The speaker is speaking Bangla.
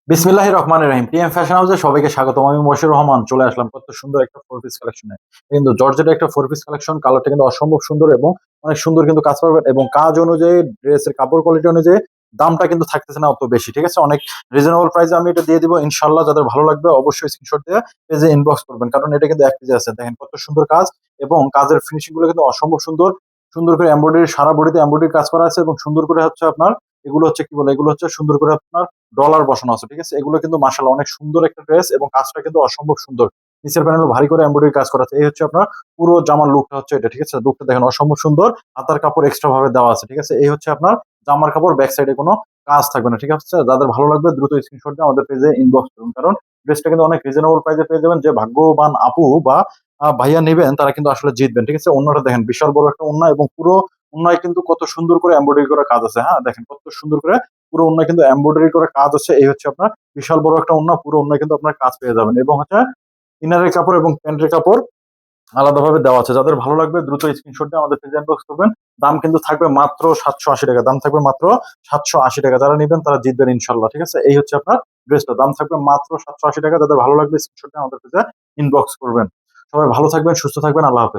বিসমিল্লাহির রহমানির রহিম। টিএম ফ্যাশন হাউসে সবাইকে স্বাগতম। আমি মশিউর রহমান চলে আসলাম কত সুন্দর একটা 4 পিস কালেকশনে। কিন্তু জর্জেটের একটা 4 পিস কালেকশন, কালারটা কিন্তু অসম্ভব সুন্দর এবং অনেক সুন্দর কিন্তু কাজ পাবেন এবং কাজ অনুযায়ী ড্রেসের কাপড় কোয়ালিটি অনুযায়ী দামটা কিন্তু থাকতেছে না অত বেশি। ঠিক আছে? অনেক রিজনেবল প্রাইসে আমি এটা দিয়ে দিব ইনশাআল্লাহ। যাদের ভালো লাগবে অবশ্যই স্ক্রিনশট দিয়ে পেজে ইনবক্স করবেন। কারণ এটা কিন্তু এক পেজে আছে। দেখেন কত সুন্দর কাজ এবং কাজের ফিনিশিং গুলো কিন্তু অসম্ভব সুন্দর। সুন্দর করে এমব্রয়ডারি, সারা বডিতে এমব্রয়ডারি কাজ করা আছে এবং সুন্দর করে হচ্ছে আপনার এগুলো হচ্ছে কি বলে, এগুলো হচ্ছে সুন্দর করে আপনার ডলার বসানো আছে। ঠিক আছে? এগুলো কিন্তু মাশাআল্লাহ অনেক সুন্দর একটা ড্রেস এবং কাজটা কিন্তু অসম্ভব সুন্দর। নিচের প্যানেলও ভারী করে এমব্রয়ডারি কাজ করা আছে। এই হচ্ছে আপনার পুরো জামার লুকটা হচ্ছে এটা। ঠিক আছে? লুকটা দেখেন অসম্ভব সুন্দর। হাতার কাপড় এক্সট্রা ভাবে দেওয়া আছে। ঠিক আছে? এই হচ্ছে আপনার জামার কাপড়, ব্যাক সাইডে কোনো কাজ থাকবে না। ঠিক আছে? যাদের ভালো লাগবে দ্রুত স্ক্রিনশট দিয়ে আমাদের পেজে ইনবক্স করুন। কারণ ড্রেসটা কিন্তু অনেক রিজনেবল প্রাইসে পেয়ে যাবেন। যে ভাগ্যবান আপু বা ভাইয়া নিবেন তারা কিন্তু আসলে জিতবেন। ঠিক আছে? ওন্নাটা দেখেন বিশাল বড় একটা ওন্না এবং পুরো ওন্নায় কিন্তু কত সুন্দর করে এমব্রয়ডারি করা কাজ আছে। হ্যাঁ? দেখেন কত সুন্দর করে পুরো ওন্নায় কিন্তু এমব্রয়ডারি করে কাজ আছে। এই হচ্ছে আপনার বিশাল বড় একটা ওন্না। পুরো ওন্নায় কিন্তু আপনার কাজ পেয়ে যাবেন এবং হচ্ছে ইনারের কাপড় এবং প্যান্টের কাপড় আলাদাভাবে দেওয়া আছে। যাদের ভালো লাগবে দ্রুত স্ক্রিনশট দিয়ে আমাদের পেজে ইনবক্স করবেন। দাম কিন্তু থাকবে মাত্র ৳৭৮০। দাম থাকবে মাত্র ৳৭৮০। যারা নিবেন তারা জিতবেন ইনশাআল্লাহ। ঠিক আছে? এই হচ্ছে আপনার ড্রেসটা। দাম থাকবে মাত্র ৳৭৮০। যাদের ভালো লাগবে স্ক্রিনশট দিয়ে আমাদের পেজে ইনবক্স করবেন। সবাই ভালো থাকবেন, সুস্থ থাকবেন। আল্লাহ হাফেজ।